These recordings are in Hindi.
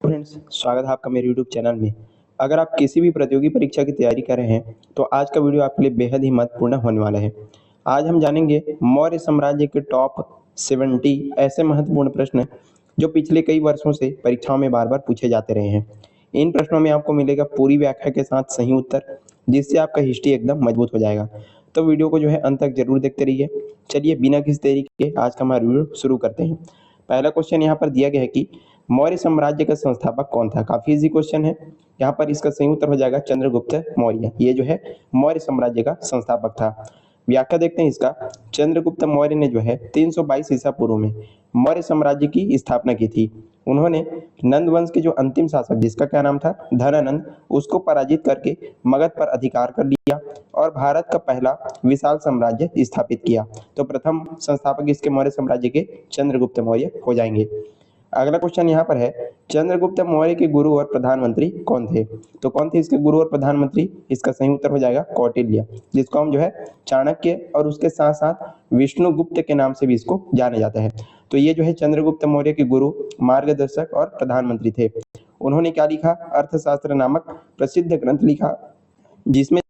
फ्रेंड्स, स्वागत है आपका मेरे यूट्यूब चैनल में। अगर आप किसी भी प्रतियोगी परीक्षा की तैयारी कर रहे हैं तो आज का वीडियो आपके लिए बेहद ही महत्वपूर्ण होने वाला है। आज हम जानेंगे मौर्य साम्राज्य के टॉप 70 ऐसे महत्वपूर्ण प्रश्न जो पिछले कई वर्षों से परीक्षाओं में बार बार पूछे जाते रहे हैं। इन प्रश्नों में आपको मिलेगा पूरी व्याख्या के साथ सही उत्तर, जिससे आपका हिस्ट्री एकदम मजबूत हो जाएगा। तो वीडियो को अंत तक जरूर देखते रहिए। चलिए बिना किसी देरी के आज का हमारा वीडियो शुरू करते हैं। पहला क्वेश्चन यहाँ पर दिया गया है कि मौर्य साम्राज्य का संस्थापक कौन था। काफी इजी क्वेश्चन है। यहाँ पर इसका सही उत्तर हो जाएगा चंद्रगुप्त मौर्य। ये मौर्य साम्राज्य का संस्थापक था। व्याख्या देखते हैं इसका। चंद्रगुप्त मौर्य ने 322 ईसा पूर्व में मौर्य साम्राज्य की स्थापना की थी। उन्होंने नंद वंश के जो अंतिम शासक, जिसका क्या नाम था, धनानंद, उसको पराजित करके मगध पर अधिकार कर लिया और भारत का पहला विशाल साम्राज्य स्थापित किया। तो प्रथम संस्थापक इसके मौर्य साम्राज्य के चंद्रगुप्त मौर्य हो जाएंगे। अगला क्वेश्चन यहाँ पर है, चंद्रगुप्त मौर्य के गुरु और प्रधानमंत्री कौन थे। तो कौन थे इसके गुरु और प्रधानमंत्री। इसका सही उत्तर हो जाएगा कौटिल्य, जिसको हम चाणक्य और उसके साथ साथ विष्णुगुप्त के नाम से भी इसको जाना जाता है। तो ये चंद्रगुप्त मौर्य के गुरु, मार्गदर्शक और प्रधानमंत्री थे। उन्होंने क्या लिखा, अर्थशास्त्र नामक प्रसिद्ध ग्रंथ लिखा, जिसमें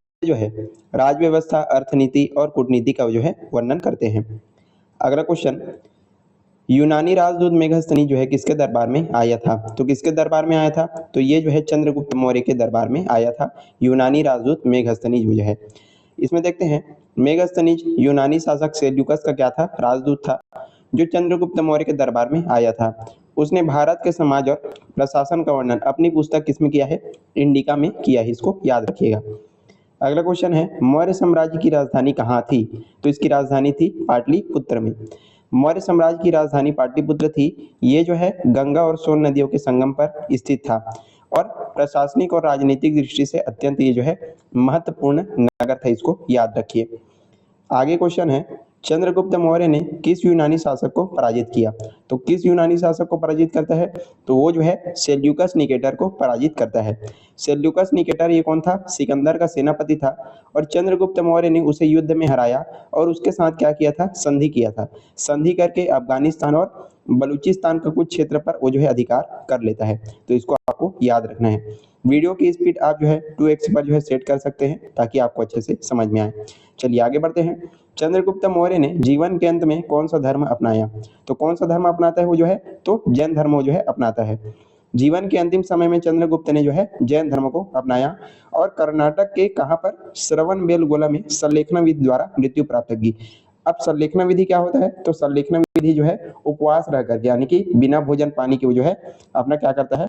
राज व्यवस्था, अर्थनीति और कूटनीति का वर्णन करते हैं। अगला क्वेश्चन, यूनानी राजदूत मेघस्तनी किसके दरबार में आया था। तो किसके दरबार में आया था। तो ये चंद्रगुप्त मौर्य के दरबार में आया था। यूनानी राजदूत मेघस्तनी इसमें देखते हैं, मेघस्तनीज यूनानी शासक सेल्यूकस का क्या था, राजदूत था, जो चंद्रगुप्त मौर्य के दरबार में आया था। उसने भारत के समाज और प्रशासन का वर्णन अपनी पुस्तक किसमें किया है, इंडिका में किया है। इसको याद रखिएगा। अगला क्वेश्चन है, मौर्य साम्राज्य की राजधानी कहाँ थी। तो इसकी राजधानी थी पाटलिपुत्र में। मौर्य साम्राज्य की राजधानी पाटलिपुत्र थी। ये गंगा और सोन नदियों के संगम पर स्थित था और प्रशासनिक और राजनीतिक दृष्टि से अत्यंत ये महत्वपूर्ण नगर था। इसको याद रखिए। आगे क्वेश्चन है, चंद्रगुप्त मौर्य ने किस यूनानी शासक को पराजित किया। तो किस यूनानी शासक को पराजित करता है। तो वो सेल्यूकस निकेटर को पराजित करता है। सेल्यूकस निकेटर ये कौन था, सिकंदर का सेनापति था और चंद्रगुप्त मौर्य ने उसे युद्ध में हराया और उसके साथ क्या किया था, संधि किया था। संधि करके अफगानिस्तान और बलूचिस्तान का कुछ क्षेत्र पर वो अधिकार कर लेता है। तो इसको आपको याद रखना है। वीडियो की स्पीड आप 2x पर सेट कर सकते हैं ताकि आपको अच्छे से समझ में आए। चलिए आगे बढ़ते हैं। चंद्रगुप्त मौर्य ने जीवन के अंत में कौन सा धर्म अपनाया। तो कौन सा धर्म अपनाता है वो तो जैन धर्म वो अपनाता है। जीवन के अंतिम समय में चंद्रगुप्त ने जैन धर्म को अपनाया और कर्नाटक के कहां पर, श्रवणबेलगोला में संलेखन विधि द्वारा मृत्यु प्राप्त की। अब संलेखन विधि क्या होता है। तो संलेखन विधि उपवास रह करके, यानी कि बिना भोजन पानी के वो अपना क्या करता है,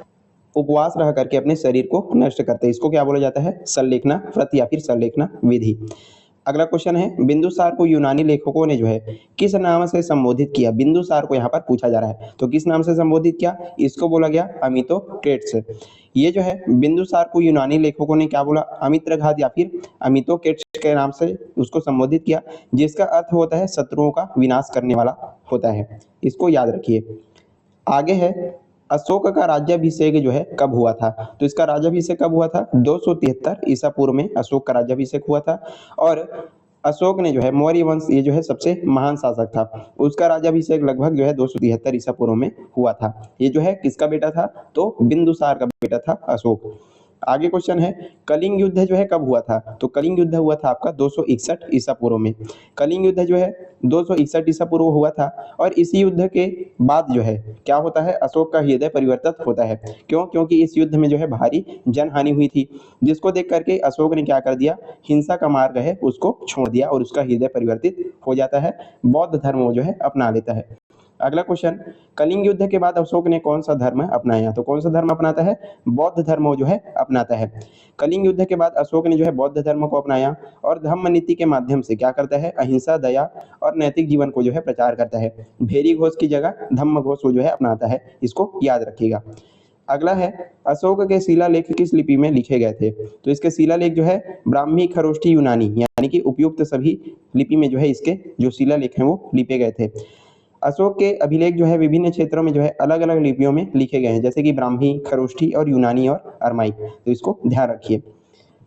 उपवास रह करके अपने शरीर को नष्ट करते हैं। इसको क्या बोला जाता है, संलेखना व्रत या फिर संलेखना विधि। अगला क्वेश्चन है, बिंदुसार को यूनानी लेखकों ने किस नाम से संबोधित किया। बिंदुसार को यहाँ पर पूछा जा रहा है। तो किस नाम से संबोधित किया, इसको बोला गया अमितोक्लेट्स। ये बिंदुसार को यूनानी लेखकों ने क्या बोला, अमित्रघात या फिर अमितोक्लेट्स के नाम से उसको संबोधित किया, जिसका अर्थ होता है शत्रुओं का विनाश करने वाला होता है। इसको याद रखिए। आगे है, अशोक का राज्याभिषेक कब हुआ था। तो इसका राज्याभिषेक कब हुआ था, 273 ईसा पूर्व में अशोक का राज्याभिषेक हुआ था। और अशोक ने मौर्य वंश, ये सबसे महान शासक था, उसका राज्याभिषेक लगभग 273 ईसा पूर्व में हुआ था। ये किसका बेटा था, तो बिंदुसार का बेटा था अशोक। आगे क्वेश्चन है, कलिंग युद्ध कब हुआ था। तो कलिंग युद्ध हुआ था आपका 261 ईसा पूर्व में। कलिंग युद्ध 261 ईसा पूर्व हुआ था और इस युद्ध के बाद क्या होता है, अशोक का हृदय परिवर्तित होता है। क्यों, क्योंकि इस युद्ध में भारी जनहानि हुई थी, जिसको देख करके अशोक ने क्या कर दिया, हिंसा का मार्ग उसको छोड़ दिया और उसका हृदय परिवर्तित हो जाता है, बौद्ध धर्म वो अपना लेता है। अगला क्वेश्चन, कलिंग युद्ध के बाद अशोक ने कौन सा धर्म अपनाया। तो कौन सा धर्म अपनाता है, बौद्ध धर्म वो अपनाता है। कलिंग युद्ध के बाद अशोक ने बौद्ध धर्म को अपनाया और धम्म नीति के माध्यम से क्या करता है, अहिंसा, दया और नैतिक जीवन को प्रचार करता है। भेरी घोष की जगह धम्म घोष वो अपनाता है। इसको याद रखिएगा। अगला है, अशोक के शिलालेख किस लिपि में लिखे गए थे। तो इसके शिलालेख ब्राह्मी, खरोष्ठी, यूनानी, यानी कि उपयुक्त सभी लिपि में इसके जो शिलालेख हैं वो लिपे गए थे। अशोक के अभिलेख विभिन्न क्षेत्रों में अलग अलग लिपियों में लिखे गए हैं, जैसे कि ब्राह्मी, खरोष्ठी और यूनानी और अरमाइक। तो इसको ध्यान रखिए।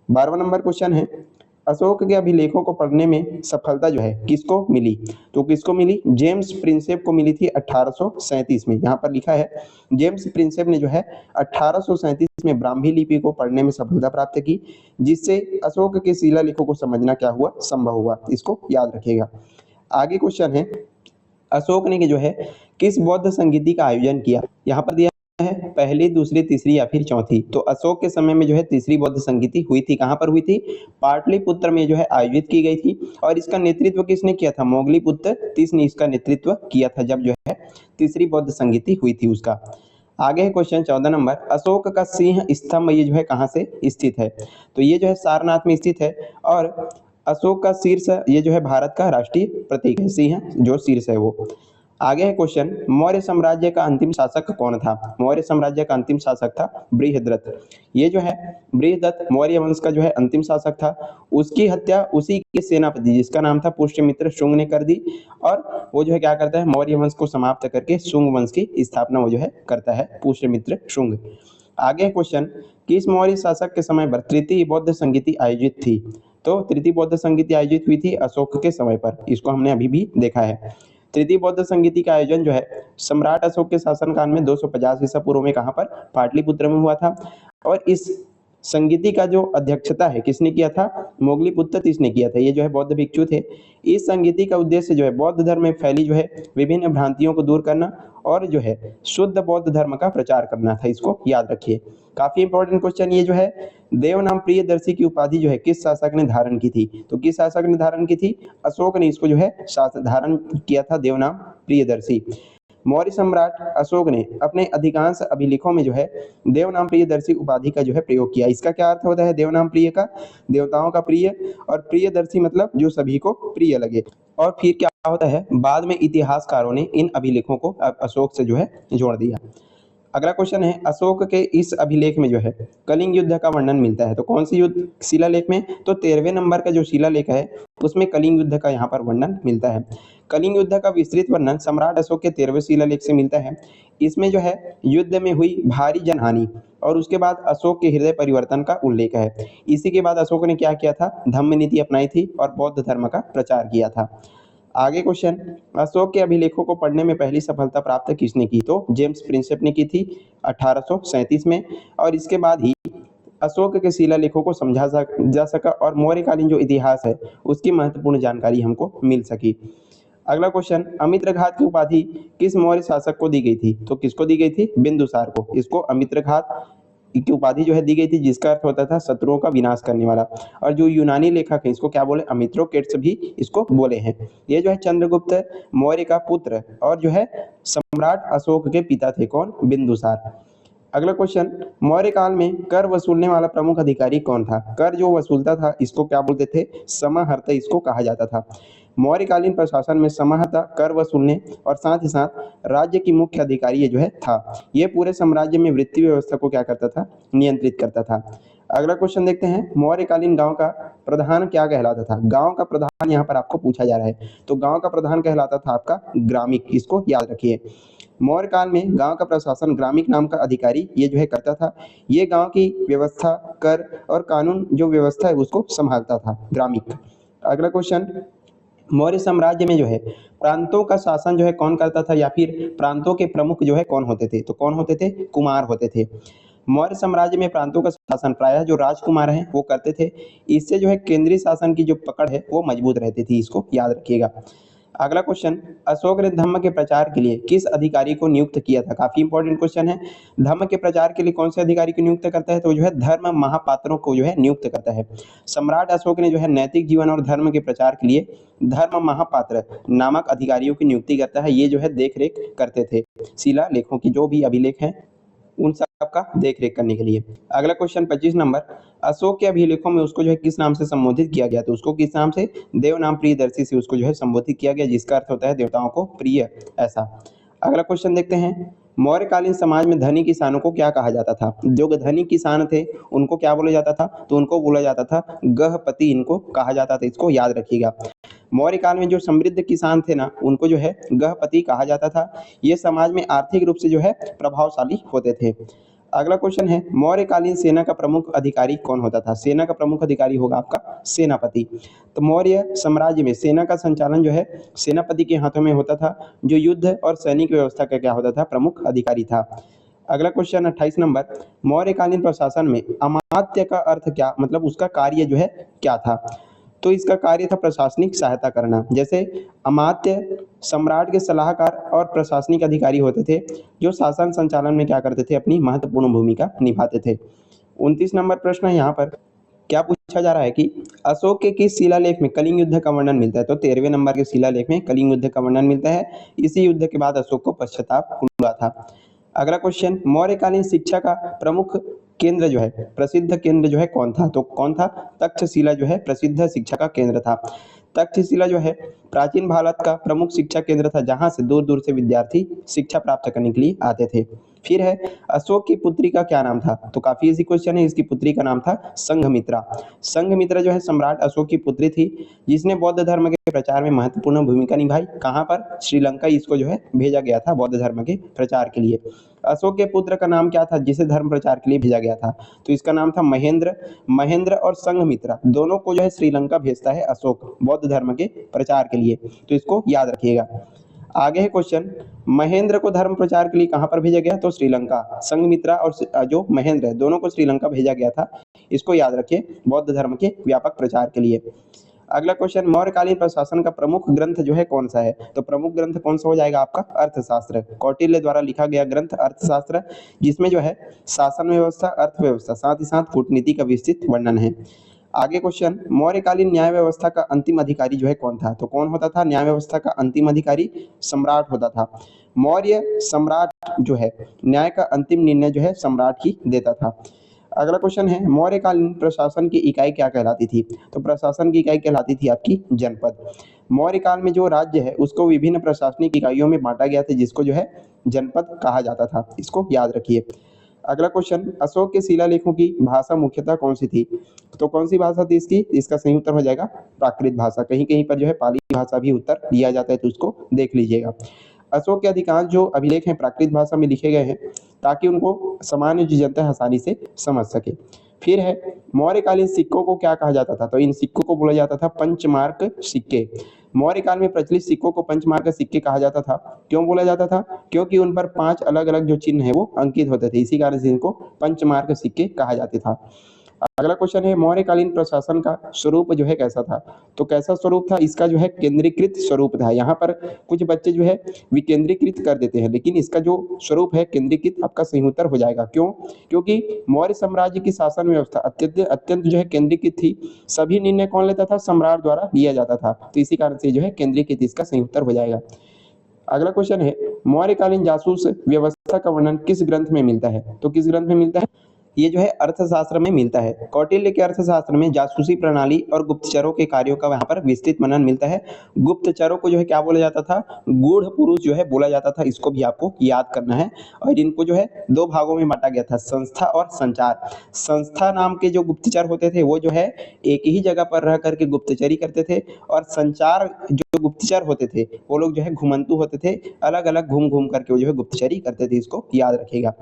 12वां नंबर क्वेश्चन है, अशोक के अभिलेखों को पढ़ने में सफलता जो है किसको मिली, तो किसको मिली, जेम्स प्रिंसेप को मिली थी 1837 में। यहाँ पर लिखा है जेम्स प्रिंसेप ने जो है 1837 में ब्राह्मी लिपि को पढ़ने में सफलता प्राप्त की, जिससे अशोक के शिलालेखों को समझना क्या हुआ, संभव हुआ। इसको याद रखिएगा। आगे क्वेश्चन है, अशोक ने जो है किस बौद्ध संगीति का आयोजन किया। यहाँ पर दिया है पहली, दूसरी, तीसरी या फिर चौथी। तो अशोक के समय में जो है तीसरी बौद्ध संगीति हुई थी। कहाँ पर हुई थी, पाटलिपुत्र में जो है आयोजित की गई थी। और इसका नेतृत्व किसने किया था, मोगलीपुत्र तीस ने इसका नेतृत्व किया था, जब जो है तीसरी बौद्ध संगीति हुई थी उसका। आगे है क्वेश्चन 14 नंबर, अशोक का सिंह स्तंभ ये जो है कहाँ से स्थित है, तो ये जो है सारनाथ में स्थित है। और अशोक का शीर्ष ये जो है भारत का राष्ट्रीय प्रतीक है, सिंह जो शीर्ष है वो। आगे है क्वेश्चन, मौर्य साम्राज्य का अंतिम शासक कौन था। मौर्य साम्राज्य का अंतिम शासक था बृहद्रथ। ये जो है बृहद्रथ मौर्य वंश का जो है अंतिम शासक था। उसकी हत्या उसी के सेनापति जिसका नाम था पुष्यमित्र शुंग ने कर दी। और वो जो है क्या करता है, मौर्य वंश को समाप्त करके शुंग वंश की स्थापना वो जो है करता है, पुष्यमित्र शुंग। आगे क्वेश्चन, किस मौर्य शासक के समय पर तृतीय बौद्ध संगीति आयोजित थी। तो तृतीय बौद्ध संगीति आयोजित हुई थी अशोक के समय पर। इसको हमने अभी भी देखा है। तृतीय बौद्ध संगीति का आयोजन जो है सम्राट अशोक के शासनकाल में 250 ईसा पूर्व में कहाँ पर, पाटलिपुत्र में हुआ था। और इस संगीति का जो अध्यक्षता है किसने किया था, मोगलीपुत्र तीस ने किया था। ये जो है बौद्ध भिक्षु थे। इस संगीति का उद्देश्य जो है बौद्ध धर्म में फैली जो है विभिन्न भ्रांतियों को दूर करना और जो है शुद्ध बौद्ध धर्म का प्रचार करना था। इसको याद रखिए। काफी इंपॉर्टेंट क्वेश्चन ये जो है, देवनाम प्रियदर्शी की उपाधि जो है किस शासक ने धारण की थी। तो किस शासक ने धारण की थी, अशोक ने इसको जो है धारण किया था, देवनाम प्रियदर्शी। मौर्य सम्राट अशोक ने अपने अधिकांश अभिलेखों में जो है देवनाम प्रियदर्शी उपाधि का जो है प्रयोग किया। इसका क्या अर्थ होता है, देवनाम प्रिय का, देवताओं का प्रिय, और प्रियदर्शी मतलब जो सभी को प्रिय लगे। और फिर क्या होता है, बाद में इतिहासकारों ने इन अभिलेखों को अशोक से जो है जोड़ दिया। अगला क्वेश्चन है, अशोक के इस अभिलेख में जो है कलिंग युद्ध का वर्णन मिलता है। तो कौन सी युद्ध शिलालेख में, तो 13वें नंबर का जो शिलालेख है उसमें कलिंग युद्ध का यहाँ पर वर्णन मिलता है। कलिंग युद्ध का विस्तृत वर्णन सम्राट अशोक के 13वें शिलालेख से मिलता है। इसमें जो है युद्ध में हुई भारी जनहानि और उसके बाद अशोक के हृदय परिवर्तन का उल्लेख है। इसी के बाद अशोक ने क्या किया था, धम्म नीति अपनाई थी और बौद्ध धर्म का प्रचार किया था। आगे क्वेश्चन, अशोक के अभिलेखों को पढ़ने में पहली सफलता प्राप्त किसने की। तो जेम्स प्रिंसेप ने की थी 1837 में। और इसके बाद ही अशोक के शिलालेखों को समझा जा सका और मौर्यकालीन जो इतिहास है उसकी महत्वपूर्ण जानकारी हमको मिल सकी। अगला क्वेश्चन, अमित्रघात की उपाधि किस मौर्य शासक को दी गई थी। तो किसको दी गई थी, बिंदुसार को। इसको अमित्रघात की उपाधि जो है दी गई थी, जिसका अर्थ होता था शत्रुओं का विनाश करने वाला। और जो यूनानी लेखक है इसको क्या बोले, अमित्रोकेट्स भी इसको बोले हैं। ये जो है चंद्रगुप्त मौर्य का पुत्र और जो है सम्राट अशोक के पिता थे, कौन, बिंदुसार। अगला क्वेश्चन, मौर्य काल में कर वसूलने वाला प्रमुख अधिकारी कौन था। कर जो वसूलता था इसको क्या बोलते थे, समाहर्ता इसको कहा जाता था। मौर्यकालीन प्रशासन में समाहर्ता कर वसूलने और साथ ही साथ राज्य की मुख्य अधिकारी ये जो है था। ये पूरे साम्राज्य में वृत्ति व्यवस्था को क्या करता था, नियंत्रित करता था। अगला क्वेश्चन देखते हैं, मौर्यकालीन गांव का प्रधान क्या कहलाता था। गांव का प्रधान यहाँ पर आपको पूछा जा रहा है। तो गांव का प्रधान कहलाता था आपका ग्रामिक। इसको याद रखिए। मौर्य काल में गांव का प्रशासन ग्रामिक नाम का अधिकारी ये जो है करता था। ये गांव की व्यवस्था, कर और कानून जो व्यवस्था है उसको संभालता था, ग्रामिक। अगला क्वेश्चन, मौर्य साम्राज्य में जो है प्रांतों का शासन जो है कौन करता था, या फिर प्रांतों के प्रमुख जो है कौन होते थे। तो कौन होते थे, कुमार होते थे। मौर्य साम्राज्य में प्रांतों का शासन प्रायः जो राजकुमार हैं वो करते थे। इससे जो है केंद्रीय शासन की जो पकड़ है वो मजबूत रहती थी। इसको याद रखिएगा। अगला क्वेश्चन, अशोक ने धम्म के प्रचार के लिए किस अधिकारी को नियुक्त किया था। काफी इंपॉर्टेंट क्वेश्चन है। धम्म के प्रचार के लिए कौन से अधिकारी को नियुक्त करता है, तो जो है धर्म महापात्रों को जो है नियुक्त करता है। सम्राट अशोक ने जो है नैतिक जीवन और धर्म के प्रचार के लिए धर्म महापात्र नामक अधिकारियों की नियुक्ति करता है। ये जो है देख रेख करते थे शिला लेखों की, जो भी अभिलेख है उन सब का देख रेख करने के लिए। अगला क्वेश्चन 25 नंबर, अशोक के अभिलेखों में उसको जो है किस नाम से संबोधित किया गया। तो उसको किस नाम से, देवनाम प्रियदर्शी से उसको जो है संबोधित किया गया, जिसका अर्थ होता है देवताओं को प्रिय, ऐसा। अगला क्वेश्चन देखते हैं, मौर्यकालीन समाज में धनी किसानों को क्या कहा जाता था। जो धनी किसान थे उनको क्या बोला जाता था, तो उनको बोला जाता था गहपति, इनको कहा जाता था। इसको याद रखिएगा। मौर्य काल में जो समृद्ध किसान थे ना उनको जो है गहपति कहा जाता था। ये समाज में आर्थिक रूप से जो है प्रभावशाली होते थे। अगला क्वेश्चन है मौर्यकालीन सेना का प्रमुख अधिकारी कौन होता था? सेना का प्रमुख अधिकारी होगा आपका सेनापति। तो मौर्य साम्राज्य में सेना का संचालन जो है सेनापति के हाथों में होता था, जो युद्ध और सैनिक व्यवस्था का क्या होता था? प्रमुख अधिकारी था। अगला क्वेश्चन 28 नंबर, मौर्यकालीन प्रशासन में अमात्य का अर्थ क्या, मतलब उसका कार्य जो है क्या था? तो इसका कार्य था प्रशासनिक सहायता करना। जैसे अमात्य सम्राट के सलाहकार और प्रशासनिक अधिकारी होते थे, जो शासन संचालन में क्या करते थे? अपनी महत्वपूर्ण भूमिका निभाते थे। 29 नंबर प्रश्न है यहाँ पर, क्या पूछा जा रहा है कि अशोक के किस शिलालेख में कलिंग युद्ध का वर्णन मिलता है? तो 13वें नंबर के शिलालेख में कलिंग युद्ध का वर्णन मिलता है। इसी युद्ध के बाद अशोक को पश्चाताप हुआ था। अगला क्वेश्चन, मौर्यकालीन शिक्षा का प्रमुख केंद्र जो है, प्रसिद्ध केंद्र जो है कौन था? तो कौन था? तक्षशिला जो है प्रसिद्ध शिक्षा का केंद्र था। तक्षशिला जो है प्राचीन भारत का प्रमुख शिक्षा केंद्र था, जहां से दूर दूर से विद्यार्थी शिक्षा प्राप्त करने के लिए आते थे। फिर है अशोक की पुत्री का क्या नाम था? तो काफी इजी क्वेश्चन है, इसकी पुत्री का नाम था संघमित्रा। संघमित्रा जो है सम्राट अशोक की पुत्री थी, जिसने बौद्ध धर्म के प्रचार में महत्वपूर्ण भूमिका निभाई। कहाँ पर? श्रीलंका इसको जो है भेजा गया था बौद्ध धर्म के प्रचार के लिए। अशोक के पुत्र का नाम क्या था जिसे धर्म प्रचार के लिए भेजा गया था? तो इसका नाम था महेंद्र। महेंद्र और संघमित्रा दोनों को जो है श्रीलंका भेजता है अशोक बौद्ध धर्म के प्रचार के लिए, तो इसको याद रखिएगा। आगे है क्वेश्चन, महेंद्र को धर्म प्रचार के लिए कहां पर भेजा गया? तो श्रीलंका। संघमित्रा और जो महेंद्र है दोनों को श्रीलंका भेजा गया था, इसको याद रखिए, बौद्ध धर्म के व्यापक प्रचार के लिए। अगला क्वेश्चन, मौर्यकालीन प्रशासन का प्रमुख ग्रंथ जो है कौन सा है? तो प्रमुख ग्रंथ कौन सा हो जाएगा आपका? अर्थशास्त्र। कौटिल्य द्वारा लिखा गया ग्रंथ अर्थशास्त्र, जिसमें जो है शासन व्यवस्था, अर्थव्यवस्था, साथ ही साथ कूटनीति का विस्तृत वर्णन है। आगे क्वेश्चन, मौर्यकालीन न्याय व्यवस्था का अंतिम अधिकारी जो है कौन था? तो कौन होता था न्याय व्यवस्था का अंतिम अधिकारी? सम्राट होता था। मौर्य सम्राट जो है न्याय का अंतिम निर्णय जो है सम्राट ही देता था। अगला क्वेश्चन है, मौर्यकालीन प्रशासन की इकाई क्या कहलाती थी? तो प्रशासन की इकाई कहलाती थी आपकी जनपद। मौर्य काल में जो राज्य है उसको विभिन्न प्रशासनिक इकाइयों में बांटा गया था, जिसको जो है जनपद कहा जाता था, इसको याद रखिए। अगला क्वेश्चन, अशोक के शिलालेखों की भाषा मुख्यतः कौन सी थी? तो कौन सी भाषा थी इसकी? इसका सही उत्तर हो जाएगा प्राकृत भाषा। कहीं कहीं पर जो है पाली भाषा भी उत्तर दिया जाता है, तो उसको देख लीजिएगा। अशोक के अधिकांश जो अभिलेख हैं प्राकृत भाषा में लिखे गए हैं, ताकि उनको सामान्य जो जनता है आसानी से समझ सके। फिर है मौर्यकालीन सिक्कों को क्या कहा जाता था? तो इन सिक्कों को बोला जाता था पंचमार्क सिक्के। मौर्य काल में प्रचलित सिक्कों को पंचमार्क सिक्के कहा जाता था। क्यों बोला जाता था? क्योंकि उन पर 5 अलग अलग जो चिन्ह है वो अंकित होते थे, इसी कारण से इनको पंचमार्क सिक्के कहा जाता था। अगला क्वेश्चन है, मौर्यकालीन प्रशासन का स्वरूप जो है कैसा था? तो कैसा स्वरूप था इसका? जो है केंद्रीकृत स्वरूप था। यहाँ पर कुछ बच्चे जो है विकेंद्रीकृत कर देते हैं, लेकिन इसका जो स्वरूप है केंद्रीकृत आपका सही उत्तर हो जाएगा। क्यों? क्योंकि मौर्य साम्राज्य की शासन व्यवस्था अत्यंत अत्यंत जो है केंद्रीकृत थी। सभी निर्णय कौन लेता था? सम्राट द्वारा लिया जाता था, तो इसी कारण से जो है केंद्रीकृत इसका सही उत्तर हो जाएगा। अगला क्वेश्चन है, मौर्यकालीन जासूस व्यवस्था का वर्णन किस ग्रंथ में मिलता है? तो किस ग्रंथ में मिलता है? ये जो है अर्थशास्त्र में मिलता है। कौटिल्य के अर्थशास्त्र में जासूसी प्रणाली और गुप्तचरों के कार्यों का वहां पर विस्तृत वर्णन मिलता है। गुप्तचरों को जो है क्या बोला जाता था? गूढ़ पुरुष जो है बोला जाता था, इसको भी आपको याद करना है। और इनको जो है 2 भागों में बांटा गया था, संस्था और संचार। संस्था नाम के जो गुप्तचर होते थे वो जो है एक ही जगह पर रह करके गुप्तचरी करते थे, और संचार जो गुप्तचर होते थे वो लोग जो है घुमंतु होते थे, अलग अलग घूम घूम करके वो जो है गुप्तचरी करते थे, इसको याद रखिएगा।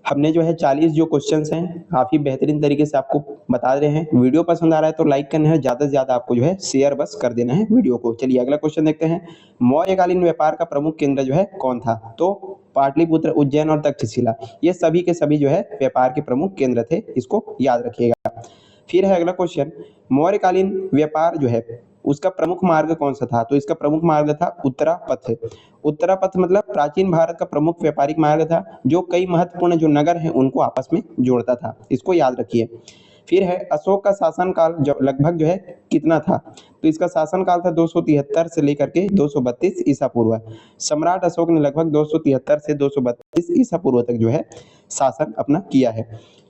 हमने जो है 40 जो क्वेश्चंस हैं काफ़ी बेहतरीन तरीके से आपको बता रहे हैं। वीडियो पसंद आ रहा है तो लाइक करना है, ज़्यादा से ज़्यादा आपको जो है शेयर बस कर देना है वीडियो को। चलिए अगला क्वेश्चन देखते हैं, मौर्यकालीन व्यापार का प्रमुख केंद्र जो है कौन था? तो पाटलिपुत्र, उज्जैन और तक्षशिला, ये सभी के सभी जो है व्यापार के प्रमुख केंद्र थे, इसको याद रखिएगा। फिर है अगला क्वेश्चन, मौर्यकालीन व्यापार जो है उसका प्रमुख मार्ग कौन सा था? तो इसका प्रमुख मार्ग था उत्तरापथ। उत्तरापथ मतलब प्राचीन भारत का प्रमुख व्यापारिक मार्ग था, जो कई महत्वपूर्ण जो नगर हैं उनको आपस में जोड़ता था, इसको याद रखिए। फिर है अशोक का शासनकाल जो लगभग जो है कितना था? तो इसका शासनकाल था 273 से लेकर के 232 ईसा पूर्व। सम्राट अशोक ने लगभग 273 से 232 ईसा पूर्व तक जो है शासन अपना किया है।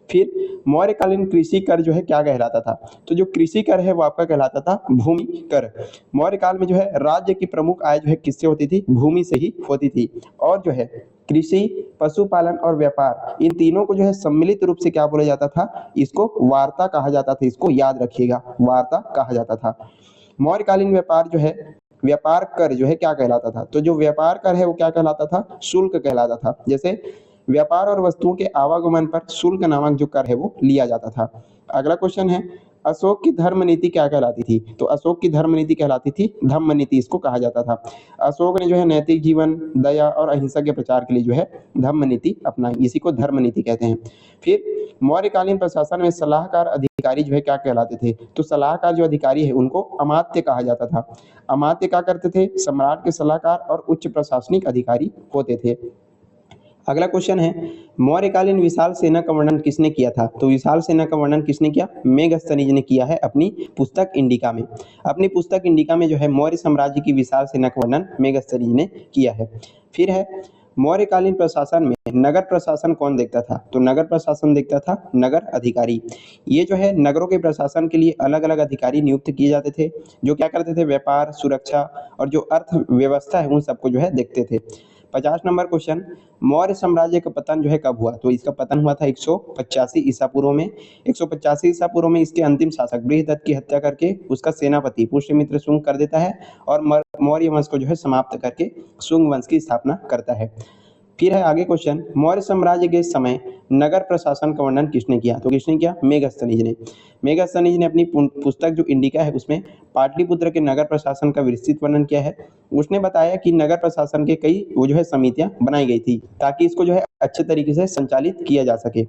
फिर मौर्यकालीन कृषि कर जो है क्या कहलाता था? तो जो कृषि कर है वो आपका कहलाता था भूमि कर। मौर्य काल में जो है राज्य की प्रमुख आय जो है किससे होती थी? भूमि से ही होती थी। और जो है कृषि, पशुपालन और व्यापार, इन तीनों को जो है सम्मिलित रूप से क्या बोला जाता था? इसको वार्ता कहा जाता था, इसको याद रखिएगा, वार्ता कहा जाता था। मौर्यकालीन व्यापार जो है व्यापार कर जो है क्या कहलाता था? तो जो व्यापार कर है वो क्या कहलाता था? शुल्क कहलाता था। जैसे व्यापार और वस्तुओं के आवागमन पर शुल्क नामक जो कर है वो लिया जाता था। अगला क्वेश्चन है, अशोक की धर्म नीति क्या कहलाती थी? तो अशोक की धर्म नीति कहलाती थी धम्म नीति, इसको कहा जाता था। अशोक ने जो है नैतिक जीवन, दया और अहिंसा के प्रचार के लिए जो है धम्म नीति अपनाई, इसी को धर्म नीति कहते हैं। फिर मौर्यकालीन प्रशासन में सलाहकार अधिकारी जो है क्या कहलाते थे? तो सलाहकार जो अधिकारी है उनको अमात्य कहा जाता था। अमात्य क्या करते थे? सम्राट के सलाहकार और उच्च प्रशासनिक अधिकारी होते थे। अगला क्वेश्चन है, मौर्यकालीन विशाल सेना का वर्णन किसने किया था? तो विशाल सेना का वर्णन किसने किया? मेगस्थनीज ने किया है अपनी पुस्तक इंडिका में। अपनी पुस्तक इंडिका में जो है मौर्य साम्राज्य की विशाल सेना का वर्णन मेगस्थनीज ने किया है। फिर है, मौर्यकालीन प्रशासन में नगर प्रशासन कौन देखता था? तो नगर प्रशासन देखता था नगर अधिकारी। ये जो है नगरों के प्रशासन के लिए अलग अलग अधिकारी नियुक्त किए जाते थे, जो क्या करते थे? व्यापार, सुरक्षा और जो अर्थव्यवस्था है उन सबको जो है देखते थे। 50 नंबर क्वेश्चन, मौर्य साम्राज्य का पतन जो है कब हुआ? तो इसका पतन हुआ था 185 ईसा पूर्व में। 185 ईसा पूर्व में इसके अंतिम शासक बृहदत्त की हत्या करके उसका सेनापति पुष्यमित्र शुंग कर देता है और मौर्य वंश को जो है समाप्त करके शुंग वंश की स्थापना करता है। फिर है आगे क्वेश्चन, मौर्य साम्राज्य के समय नगर प्रशासन का वर्णन किसने किया? तो किसने किया? मेगस्थनीज ने। मेगस्थनीज ने अपनी पुस्तक जो इंडिका है उसमें पाटलिपुत्र के नगर प्रशासन का विस्तृत वर्णन किया है। उसने बताया कि नगर प्रशासन के कई वो जो है समितियां बनाई गई थी ताकि इसको जो है अच्छे तरीके से संचालित किया जा सके।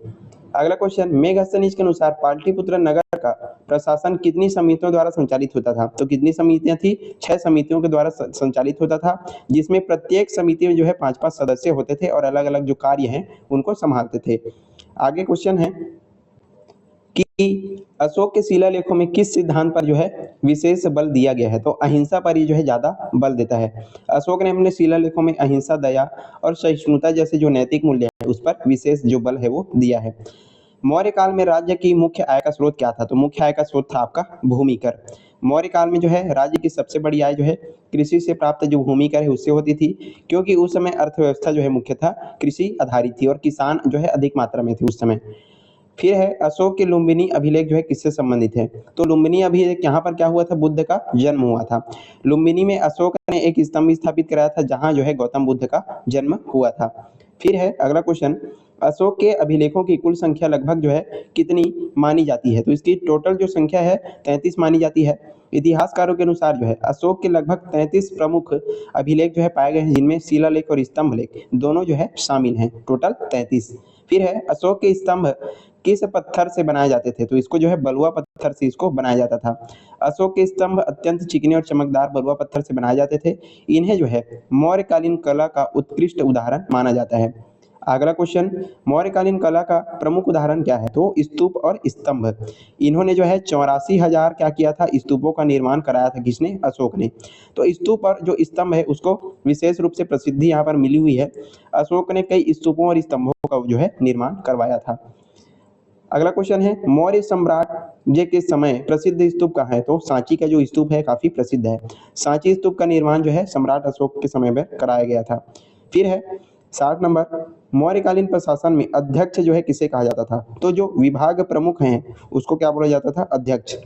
अगला क्वेश्चन, मेगस्थनीज के अनुसार पाटलिपुत्र नगर का प्रशासन कितनी समितियों द्वारा संचालित होता था? तो कितनी समितियां थी? 6 समितियों के द्वारा संचालित होता था, जिसमें प्रत्येक समिति में जो है 5-5 सदस्य होते थे और अलग अलग जो कार्य हैं उनको संभालते थे। आगे क्वेश्चन है कि अशोक के शिलालेखों में किस सिद्धांत पर जो है विशेष बल दिया गया है? तो अहिंसा पर ही जो है ज्यादा बल देता है। अशोक ने अपने शिलालेखों में अहिंसा, दया और सहिष्णुता जैसे जो नैतिक मूल्य है उस पर विशेष जो बल है वो दिया है। मौर्य काल में राज्य की मुख्य आय का स्रोत क्या था? तो मुख्य आय का स्रोत था आपका भूमि कर। मौर्य काल में जो है राज्य की सबसे बड़ी आय जो है कृषि से प्राप्त जो भूमि कर है उससे होती थी, क्योंकि उस समय अर्थव्यवस्था जो है मुख्यतः कृषि आधारित थी और किसान जो है अधिक मात्रा में थे उस समय। फिर है, अशोक के लुम्बिनी अभिलेख जो है किससे संबंधित है? तो लुम्बिनी अभिलेख यहाँ पर क्या हुआ था? बुद्ध का जन्म हुआ था। लुम्बिनी में अशोक ने एक स्तंभ स्थापित कराया था जहाँ जो है गौतम बुद्ध का जन्म हुआ था। फिर है अगला क्वेश्चन, अशोक के अभिलेखों की कुल संख्या लगभग जो है कितनी मानी जाती है? तो इसकी टोटल जो संख्या है 33 मानी जाती है। इतिहासकारों के अनुसार जो है अशोक के लगभग 33 प्रमुख अभिलेख जो है पाए गए हैं, जिनमें शिलालेख और स्तंभ लेख दोनों जो है शामिल हैं, टोटल 33। फिर है, अशोक के स्तंभ किस पत्थर से बनाए जाते थे? तो इसको जो है बलुआ पत्थर से इसको बनाया जाता था। अशोक के स्तंभ अत्यंत चिकने और चमकदार बलुआ पत्थर से बनाए जाते थे। इन्हें जो है मौर्यकालीन कला का उत्कृष्ट उदाहरण माना जाता है। अगला क्वेश्चन, मौर्यकालीन कला का प्रमुख उदाहरण क्या है? तो स्तूप और स्तंभ। इन्होंने जो है 84,000 क्या किया था? स्तूपों का निर्माण कराया था। किसने? अशोक ने। तो स्तूप और जो स्तंभ है उसको विशेष रूप से प्रसिद्धि यहाँ पर मिली हुई है। अशोक ने कई स्तूपों और स्तंभों का जो है निर्माण करवाया था। अगला क्वेश्चन है, मौर्य साम्राज्य के समय प्रसिद्ध स्तूप कहाँ है? तो सांची का जो स्तूप है काफी प्रसिद्ध है। सांची स्तूप का निर्माण जो है सम्राट अशोक के समय में कराया गया था। फिर है 60 नंबर, मौर्यकालीन प्रशासन में अध्यक्ष जो है किसे कहा जाता था? तो जो विभाग प्रमुख हैं उसको क्या बोला जाता था? अध्यक्ष।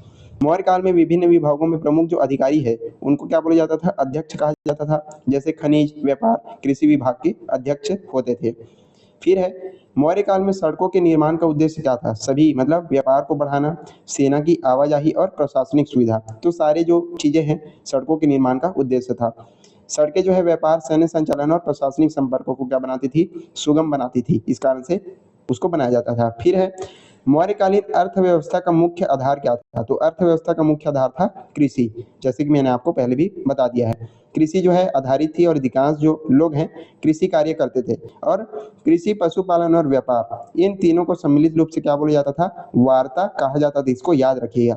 मौर्य काल में विभिन्न विभागों में प्रमुख जो अधिकारी है उनको क्या बोला जाता था? अध्यक्ष कहा जाता था। जैसे खनिज, व्यापार, कृषि विभाग के अध्यक्ष होते थे। फिर है, मौर्य काल में सड़कों के निर्माण का उद्देश्य क्या था? सभी मतलब व्यापार को बढ़ाना, सेना की आवाजाही और प्रशासनिक सुविधा, तो सारे जो चीजें हैं सड़कों के निर्माण का उद्देश्य था। सड़कें जो है व्यापार, सैन्य संचालन और प्रशासनिक संपर्कों को क्या बनाती थी? सुगम बनाती थी, इस कारण से उसको बनाया जाता था। फिर है, मौर्यकालीन अर्थव्यवस्था का मुख्य आधार क्या था? तो अर्थव्यवस्था का मुख्य आधार था कृषि, जैसे कि मैंने आपको पहले भी बता दिया है। कृषि जो है आधारित थी और अधिकांश जो लोग हैं कृषि कार्य करते थे। और कृषि, पशुपालन और व्यापार, इन तीनों को सम्मिलित रूप से क्या बोला जाता था? वार्ता कहा जाता था। इसको याद रखिएगा।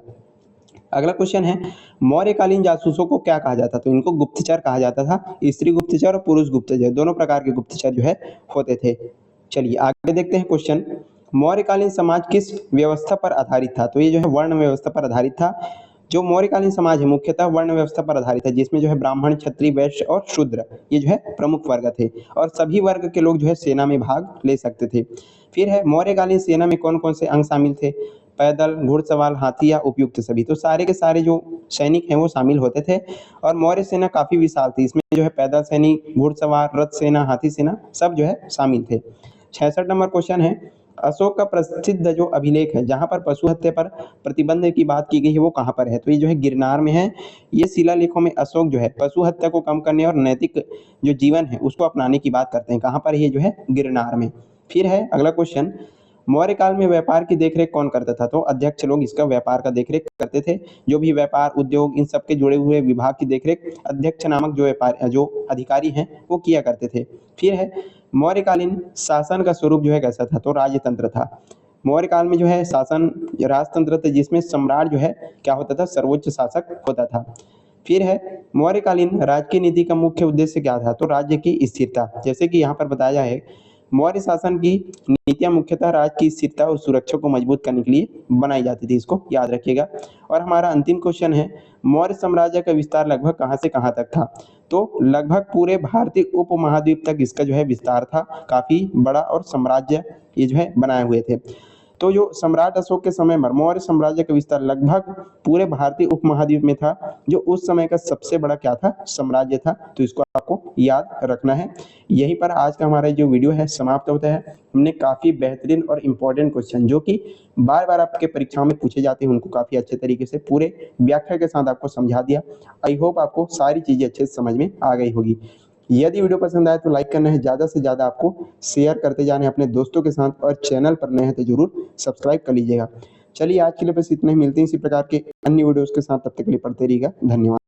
अगला क्वेश्चन है, मौर्यकालीन जासूसों को क्या कहा जाता था? तो इनको गुप्तचर कहा जाता था। स्त्री गुप्तचर और पुरुष गुप्तचर दोनों प्रकार के गुप्तचर जो है होते थे। चलिए आगे देखते हैं क्वेश्चन, मौर्यकालीन समाज किस व्यवस्था पर आधारित था? तो ये जो है वर्ण व्यवस्था पर आधारित था। जो मौर्यकालीन समाज है मुख्यतः वर्ण व्यवस्था पर आधारित है, जिसमें जो है ब्राह्मण, क्षत्रिय, वैश्य और शूद्र ये जो है प्रमुख वर्ग थे और सभी वर्ग के लोग जो है सेना में भाग ले सकते थे। फिर है, मौर्यकालीन सेना में कौन कौन से अंग शामिल थे? पैदल, घुड़सवार, हाथी या उपयुक्त सभी, तो सारे के सारे जो सैनिक हैं वो शामिल होते थे। और मौर्य सेना काफी विशाल थी, इसमें जो है पैदल सैनिक, घुड़सवार, रथ सेना, हाथी सेना सब जो है शामिल थे। 66 नंबर क्वेश्चन है, अशोक का प्रसिद्ध जो अभिलेख है जहाँ पर पशु हत्या पर प्रतिबंध की बात की गई है वो कहाँ पर है? तो ये जो है गिरनार में है। ये शिलालेखों में अशोक जो है पशु हत्या को कम करने और नैतिक जो जीवन है उसको अपनाने की बात करते हैं। कहाँ पर? ये जो है गिरनार में। फिर है अगला क्वेश्चन, मौर्य काल में व्यापार की देखरेख कौन करता था? तो अध्यक्ष लोग इसका व्यापार का देखरेख करते थे। जो भी व्यापार, उद्योग, इन सब के जुड़े हुए विभाग की देखरेख अध्यक्ष नामक जो अधिकारी हैं वो किया करते थे। फिर है मौर्यकालीन शासन का स्वरूप जो है कैसा था? तो राजतंत्र था। मौर्य काल में जो है शासन राजतंत्र था जिसमें सम्राट जो है क्या होता था? सर्वोच्च शासक होता था। फिर है मौर्यकालीन राजकीय नीति का मुख्य उद्देश्य क्या था? तो राज्य की स्थिरता। जैसे कि यहाँ पर बताया है, मौर्य शासन की नीतियां मुख्यतः राज्य की स्थिरता और सुरक्षा को मजबूत करने के लिए बनाई जाती थी। इसको याद रखिएगा। और हमारा अंतिम क्वेश्चन है, मौर्य साम्राज्य का विस्तार लगभग कहाँ से कहाँ तक था? तो लगभग पूरे भारतीय उपमहाद्वीप तक इसका जो है विस्तार था। काफी बड़ा और साम्राज्य ये जो है बनाए हुए थे। तो जो सम्राट अशोक के समय में मौर्य साम्राज्य का विस्तार लगभग पूरे भारतीय उपमहाद्वीप में था, जो उस समय का सबसे बड़ा क्या था? साम्राज्य था। तो इसको आपको याद रखना है। यहीं पर आज का हमारा जो वीडियो है समाप्त होता है। हमने काफी बेहतरीन और इम्पोर्टेंट क्वेश्चन जो कि बार बार आपके परीक्षाओं में पूछे जाते हैं उनको काफी अच्छे तरीके से पूरे व्याख्या के साथ आपको समझा दिया। आई होप आपको सारी चीजें अच्छे से समझ में आ गई होगी। यदि वीडियो पसंद आए तो लाइक करना है, ज़्यादा से ज़्यादा आपको शेयर करते जाना है अपने दोस्तों के साथ, और चैनल पर नए हैं तो जरूर सब्सक्राइब कर लीजिएगा। चलिए आज के लिए बस इतना ही, मिलते हैं इसी प्रकार के अन्य वीडियोस के साथ। तब तक के लिए पढ़ते रहिएगा। धन्यवाद।